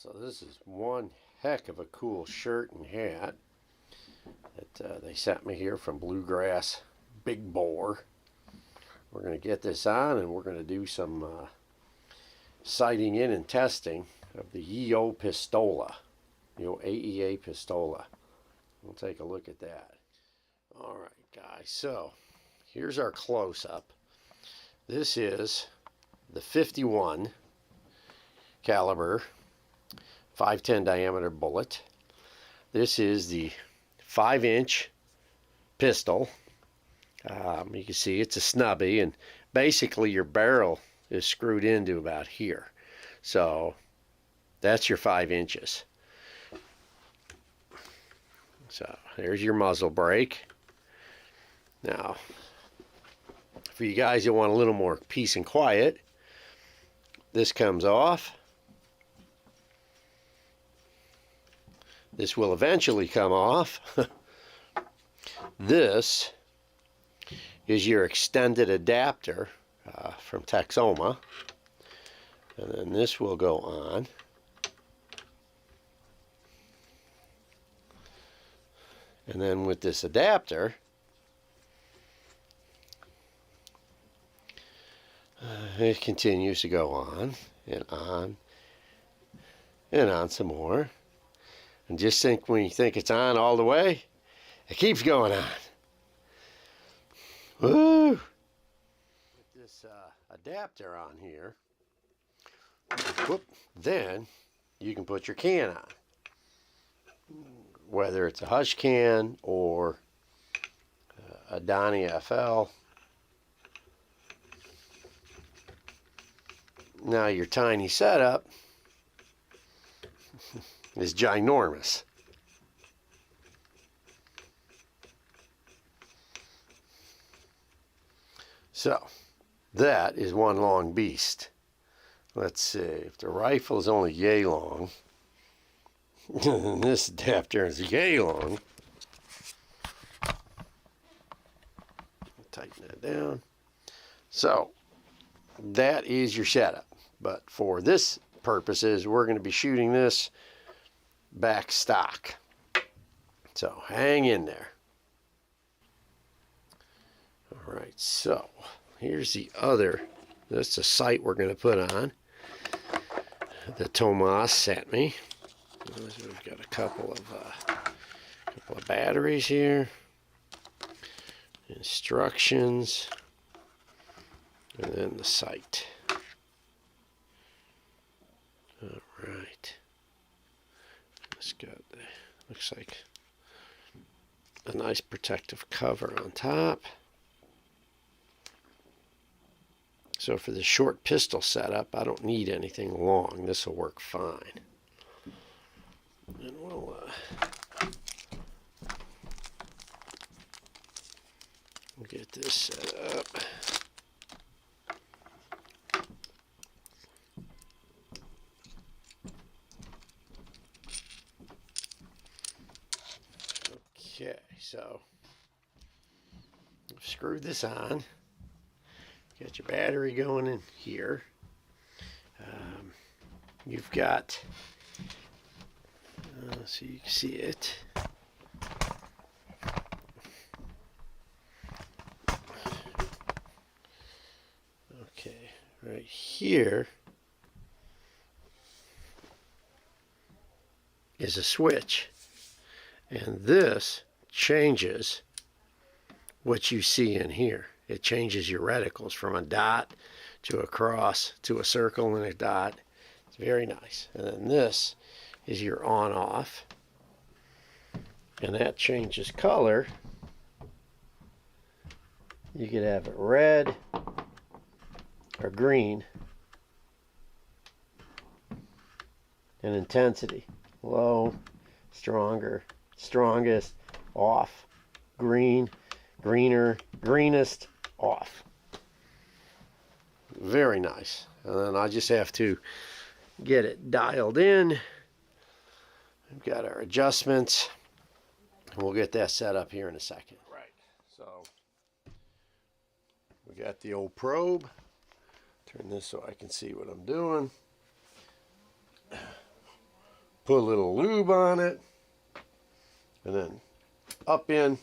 So this is one heck of a cool shirt and hat that they sent me here from Bluegrass Big Bore. We're going to get this on and we're going to do some sighting in and testing of the EO Pistola, AEA Pistola. We'll take a look at that. All right, guys, so here's our close-up. This is the 51 caliber 510 diameter bullet. This is the 5-inch pistol. You can see it's a snubby, and basically your barrel is screwed into about here. So that's your 5 inches. So there's your muzzle brake. Now, for you guys that want a little more peace and quiet, this comes off. This will eventually come off. This is your extended adapter from Texoma. And then this will go on. And then with this adapter, it continues to go on and on and on some more. And just think, when you think it's on all the way, it keeps going on. Woo! With this adapter on here, whoop, then you can put your can on. Whether it's a Hush can or a Donnie FL. Now your tiny setup is ginormous. So that is one long beast. Let's see, if the rifle is only yay long, this adapter is yay long. Tighten that down. So that is your setup. But for this purposes, we're going to be shooting this back stock. So hang in there. All right, so here's the other. That's the sight we're going to put on. The Tomas sent me. We've got a couple of batteries here. Instructions. And then the sight. All right. It's got, looks like a nice protective cover on top. So for the short pistol setup, I don't need anything long. This will work fine. And we'll get this set up. Okay, so I've screwed this on. Got your battery going in here. You've got, so you can see it. Okay, right here is a switch. And this changes what you see in here. It changes your reticles from a dot to a cross to a circle and a dot. It's very nice. And then this is your on-off. And that changes color. You could have it red or green. And intensity. Low, stronger, strongest, off, green, greener, greenest, off. Very nice. And then I just have to get it dialed in. We've got our adjustments. And we'll get that set up here in a second. Right. So we got the old probe. Turn this so I can see what I'm doing. Put a little lube on it, and then up in,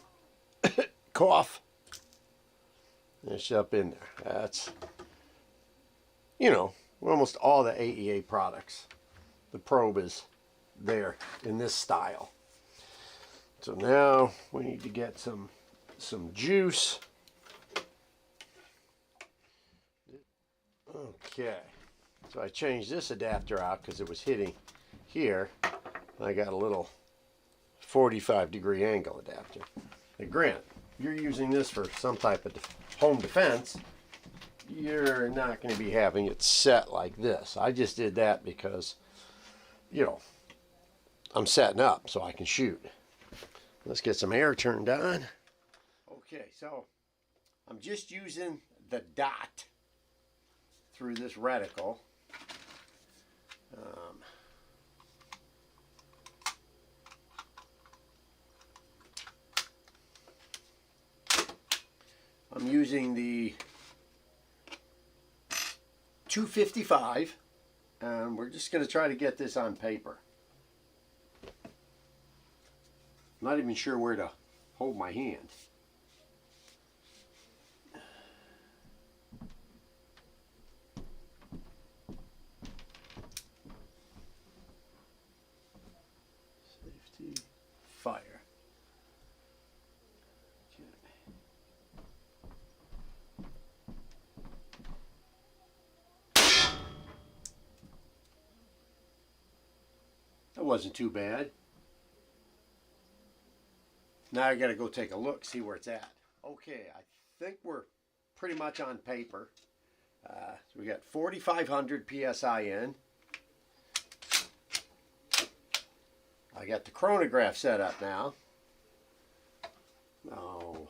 cough, and it's up in there. That's, you know, almost all the AEA products. The probe is there in this style. So now we need to get some juice. Okay, so I changed this adapter out because it was hitting here. I got a little 45-degree angle adapter. Now granted, you're using this for some type of home defense, you're not going to be having it set like this. I just did that because, you know, I'm setting up so I can shoot. Let's get some air turned on. Okay, so I'm just using the dot through this reticle. I'm using the 255, and we're just going to try to get this on paper. I'm not even sure where to hold my hand. Safety, fire. That wasn't too bad. Now I gotta go take a look, see where it's at. Okay, I think we're pretty much on paper. So we got 4,500 PSI in. I got the chronograph set up now. Oh.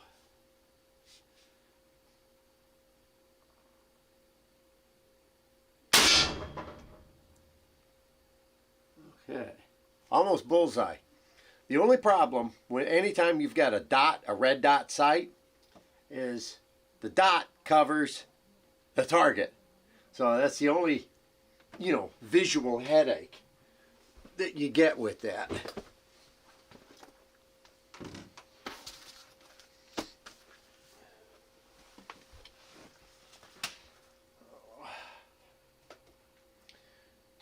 Okay, almost bullseye. The only problem when anytime you've got a dot, a red dot sight, is the dot covers the target. So that's the only, you know, visual headache that you get with that.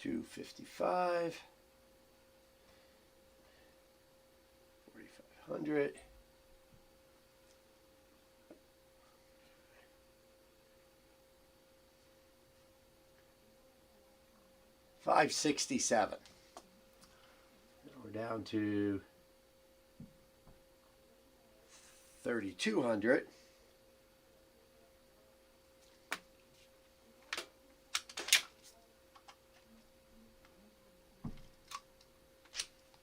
$255, 4,500. $567. We're down to 3,200.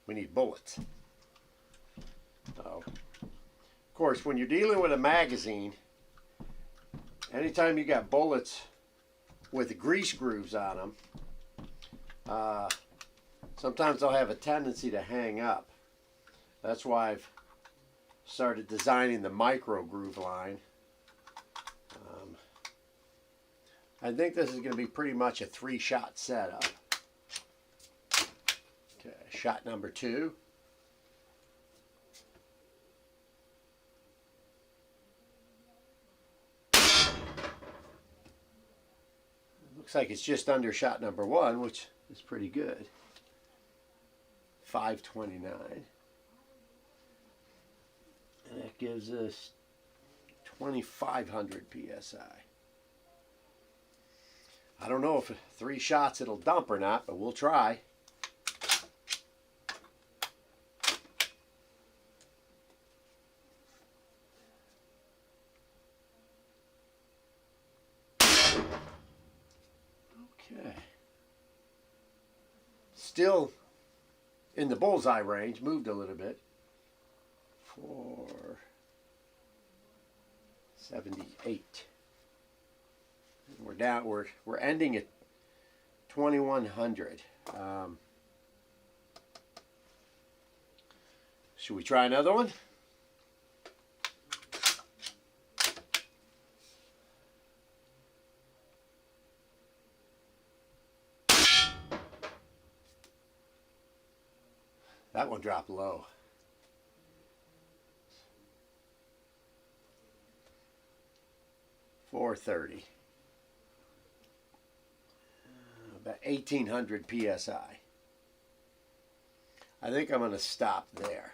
We need bullets. So, of course, when you're dealing with a magazine, anytime you got bullets with grease grooves on them, sometimes they'll have a tendency to hang up. That's why I've started designing the micro groove line. I think this is going to be pretty much a 3-shot setup. Okay, shot number 2. Looks like it's just under shot number 1, which is pretty good. 529. And that gives us 2,500 PSI. I don't know if 3 shots it'll dump or not, but we'll try. Okay. Still in the bullseye range, moved a little bit. 478. And we're down. We're ending at 2,100. Should we try another one? That one dropped low. $430. About 1800 psi. I think I'm going to stop there.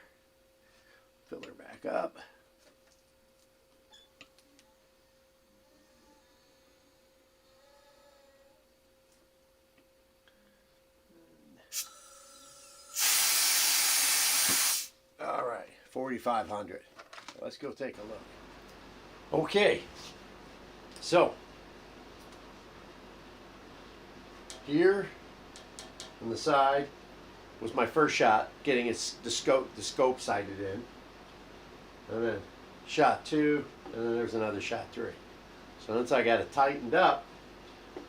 Fill her back up. All right, 4,500. Let's go take a look. Okay, so here on the side was my first shot, getting the scope sighted in, and then shot 2, and then there's another shot 3. So once I got it tightened up,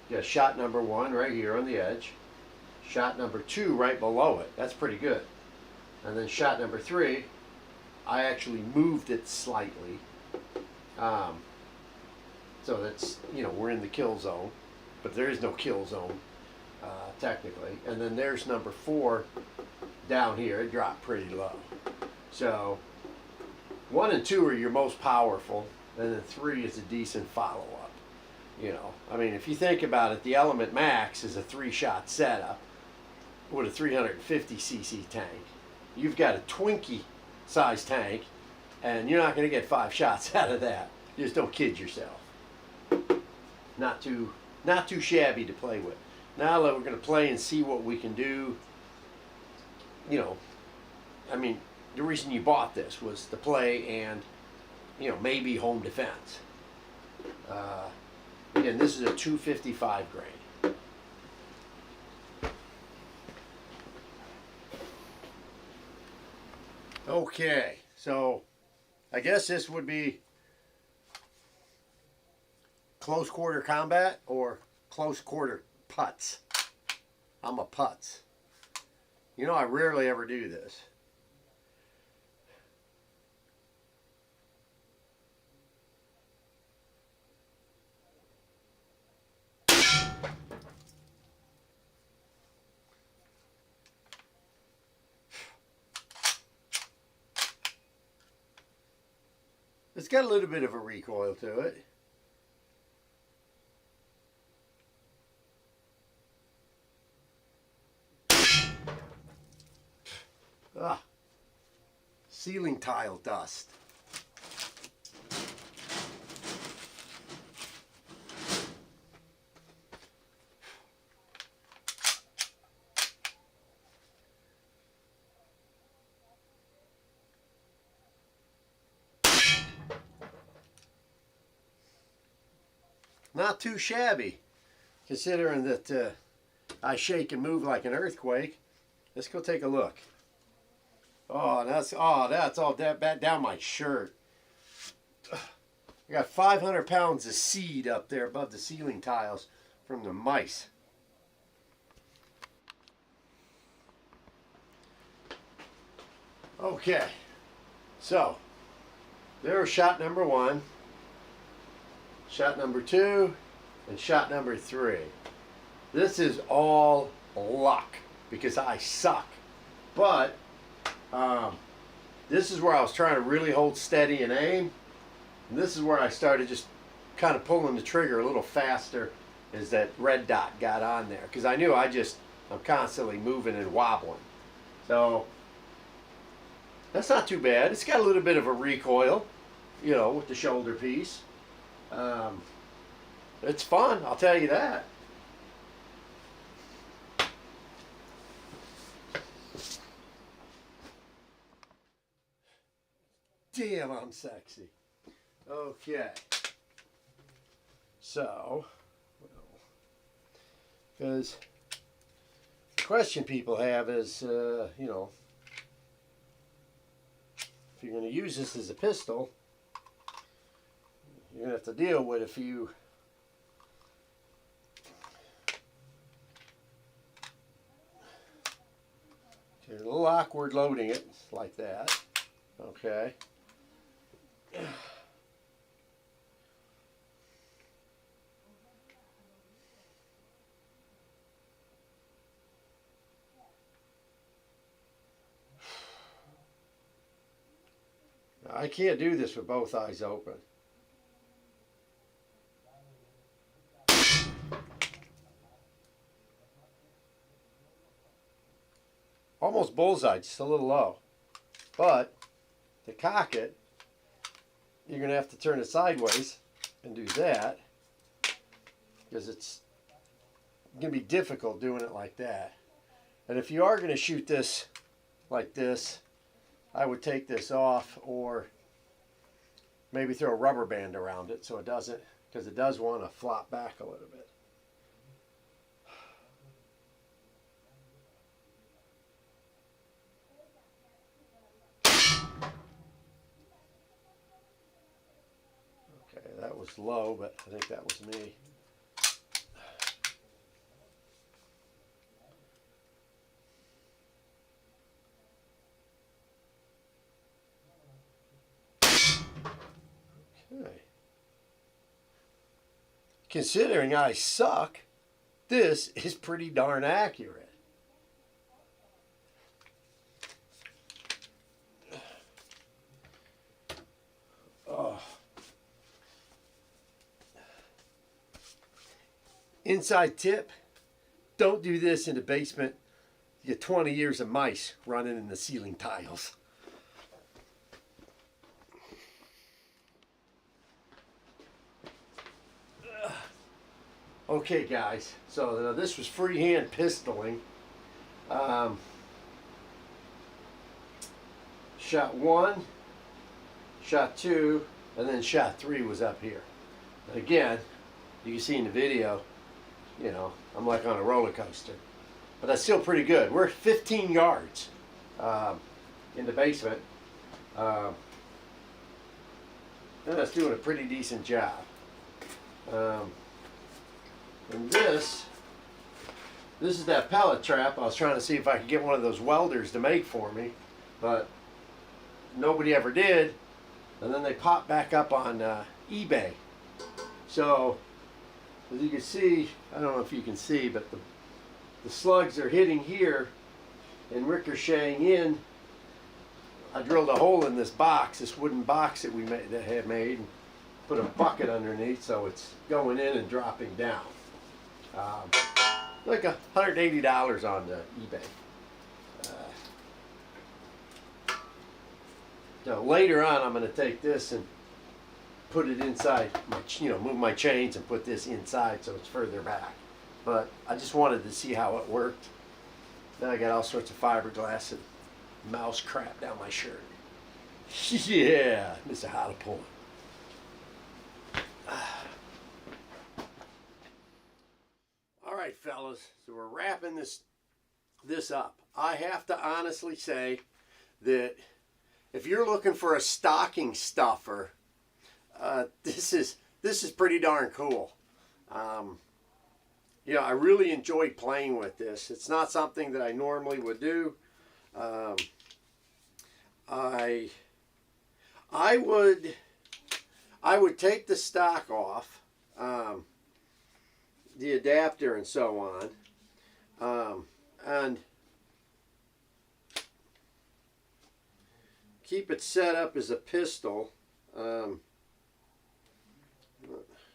got shot number 1 right here on the edge, shot number 2 right below it. That's pretty good. And then shot number 3, I actually moved it slightly. So that's, you know, we're in the kill zone, but there is no kill zone, technically. And then there's number 4 down here. It dropped pretty low. So 1 and 2 are your most powerful, and then 3 is a decent follow-up. You know, I mean, if you think about it, the Element Max is a 3-shot setup with a 350cc tank. You've got a Twinkie size tank, and you're not going to get 5 shots out of that. You just don't kid yourself. Not too shabby to play with. Now that we're going to play and see what we can do, you know, I mean, the reason you bought this was to play and, you know, maybe home defense. Again, this is a 255 grain. Okay, so I guess this would be close quarter combat or close quarter putts. I'm a putts. You know, I rarely ever do this. It's got a little bit of a recoil to it. Ah, ceiling tile dust. Not too shabby, considering that I shake and move like an earthquake. Let's go take a look. Oh, that's all down my shirt. I got 500 pounds of seed up there above the ceiling tiles from the mice. Okay, so there's shot number 1, shot number 2, and shot number 3. This is all luck because I suck. But this is where I was trying to really hold steady and aim. And this is where I started just kind of pulling the trigger a little faster as that red dot got on there. Because I knew I'm constantly moving and wobbling. So that's not too bad. It's got a little bit of a recoil, you know, with the shoulder piece. It's fun, I'll tell you that. Damn, I'm sexy. Okay. So, because the question people have is, you know, if you're going to use this as a pistol, you're going to have to deal with a few a little awkward loading it like that. Okay. I can't do this with both eyes open. Almost bullseye, just a little low. But to cock it, you're going to have to turn it sideways and do that, because it's going to be difficult doing it like that. And if you are going to shoot this like this, I would take this off, or maybe throw a rubber band around it so it doesn't, because it does want to flop back a little bit. Okay, that was low, but I think that was me. Okay. Considering I suck, this is pretty darn accurate. Oh. Inside tip, don't do this in the basement. You get 20 years of mice running in the ceiling tiles. Okay guys, so this was freehand pistoling. Shot 1, shot 2, and then shot 3 was up here. And again, you can see in the video, you know, I'm like on a roller coaster. But that's still pretty good. We're 15 yards in the basement. And that's doing a pretty decent job. And this is that pellet trap. I was trying to see if I could get one of those welders to make for me, but nobody ever did. And then they popped back up on eBay. So as you can see, I don't know if you can see, but the slugs are hitting here and ricocheting in. I drilled a hole in this box, this wooden box that that had made, and put a bucket underneath so it's going in and dropping down. Like $180 on eBay. So later on, I'm going to take this and put it inside my, move my chains and put this inside so it's further back. But I just wanted to see how it worked. Then I got all sorts of fiberglass and mouse crap down my shirt. Yeah, Mr. Hollow Point. All right, fellas, so we're wrapping this up. I have to honestly say that if you're looking for a stocking stuffer, this is pretty darn cool. I really enjoyed playing with this. It's not something that I normally would do. I would take the stock off, the adapter and so on, and keep it set up as a pistol.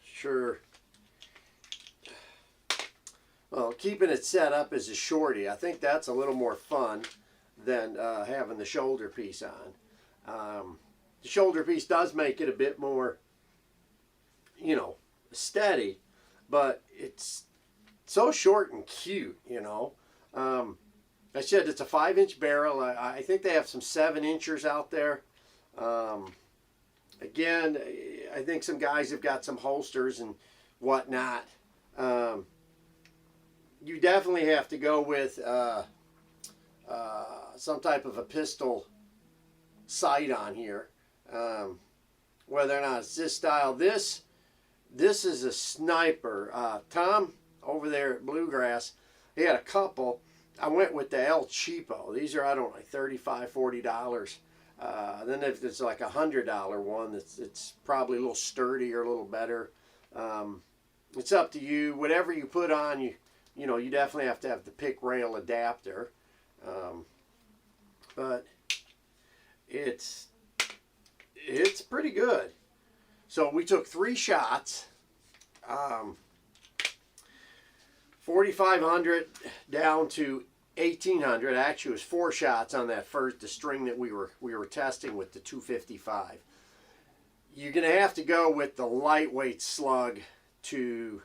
Sure. Well, keeping it set up as a shorty, I think that's a little more fun than having the shoulder piece on. The shoulder piece does make it a bit more, steady, but it's so short and cute, I said it's a 5-inch barrel. I think they have some 7-inchers out there. Again, I think some guys have got some holsters and whatnot. You definitely have to go with some type of a pistol sight on here. Whether or not it's this style. This is a sniper. Tom over there at Bluegrass, he had a couple. I went with the El Cheapo. These are, I don't know, like $35, $40. Then if it's like $100 one, it's probably a little sturdier, a little better. It's up to you. Whatever you put on, you definitely have to have the pick rail adapter. But it's it's pretty good. So we took 3 shots, 4,500 down to 1,800. Actually, it was 4 shots on that first, the string that we were testing with the 255. You're going to have to go with the lightweight slug to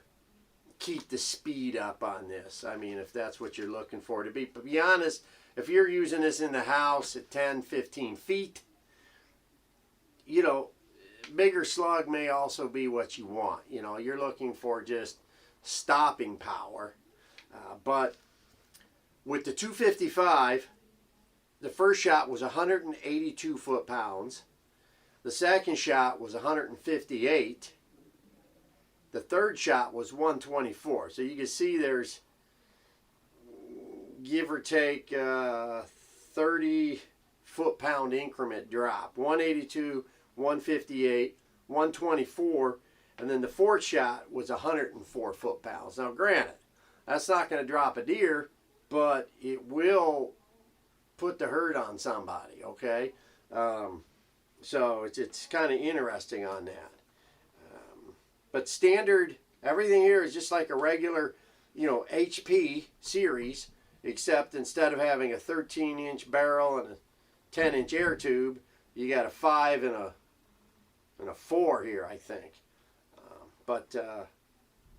keep the speed up on this. I mean, if that's what you're looking for. To be honest, if you're using this in the house at 10, 15 feet, you know, bigger slug may also be what you want. You know, you're looking for just stopping power. But with the 255, the first shot was 182 foot-pounds. The second shot was 158. The third shot was 124. So you can see there's, give or take, 30 foot-pound increment drop. 182, 158, 124, and then the fourth shot was 104 foot-pounds. Now, granted, that's not going to drop a deer, but it will put the hurt on somebody, okay? So it's kind of interesting on that. But standard, everything here is just like a regular, you know, HP series, except instead of having a 13-inch barrel and a 10-inch air tube, you got a 5 and a 4 here, I think.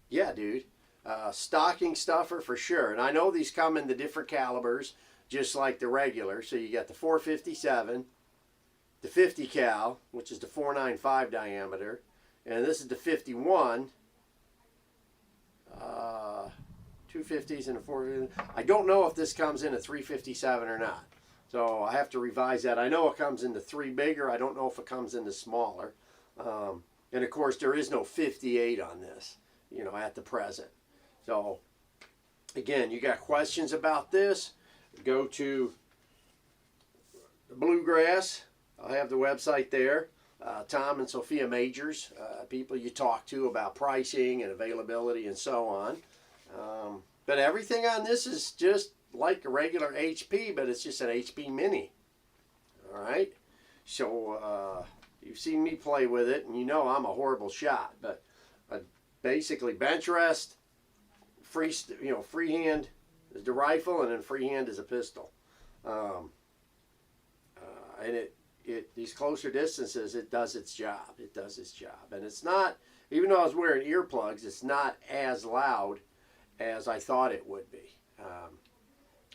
Yeah, dude, stocking stuffer for sure. And I know these come in the different calibers, just like the regular. So you got the 457, the 50 cal, which is the 495 diameter, and this is the 51. 250s and a 450. I don't know if this comes in a 357 or not. So I have to revise that. I know it comes in the 3 bigger. I don't know if it comes in the smaller. And of course, there is no 58 on this, you know, at the present. So again, you got questions about this, go to the Bluegrass. I'll have the website there. Tom and Sophia Majors, people you talk to about pricing and availability and so on. But everything on this is just like a regular HP, but it's just an HP Mini. All right. So you've seen me play with it, and you know I'm a horrible shot. But basically, bench rest, freehand is the rifle, and then freehand is a pistol. And these closer distances, it does its job. It does its job, and it's not. Even though I was wearing earplugs, it's not as loud as I thought it would be.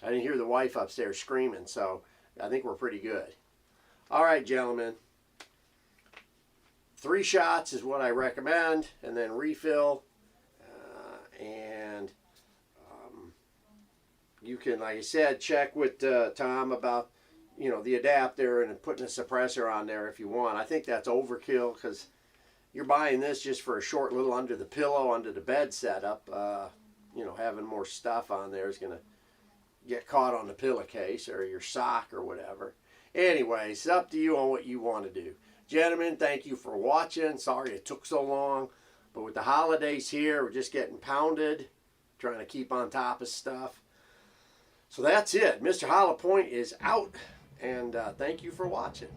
I didn't hear the wife upstairs screaming, so I think we're pretty good. All right, gentlemen. 3 shots is what I recommend, and then refill. You can, like I said, check with Tom about, you know, the adapter and putting a suppressor on there if you want. I think that's overkill because you're buying this just for a short little under the pillow, under the bed setup. You know, having more stuff on there is going to get caught on the pillowcase or your sock or whatever. Anyways, it's up to you on what you want to do. Gentlemen, thank you for watching. Sorry it took so long. But with the holidays here, we're just getting pounded, trying to keep on top of stuff. So that's it. Mr. Hollow Point is out. And thank you for watching.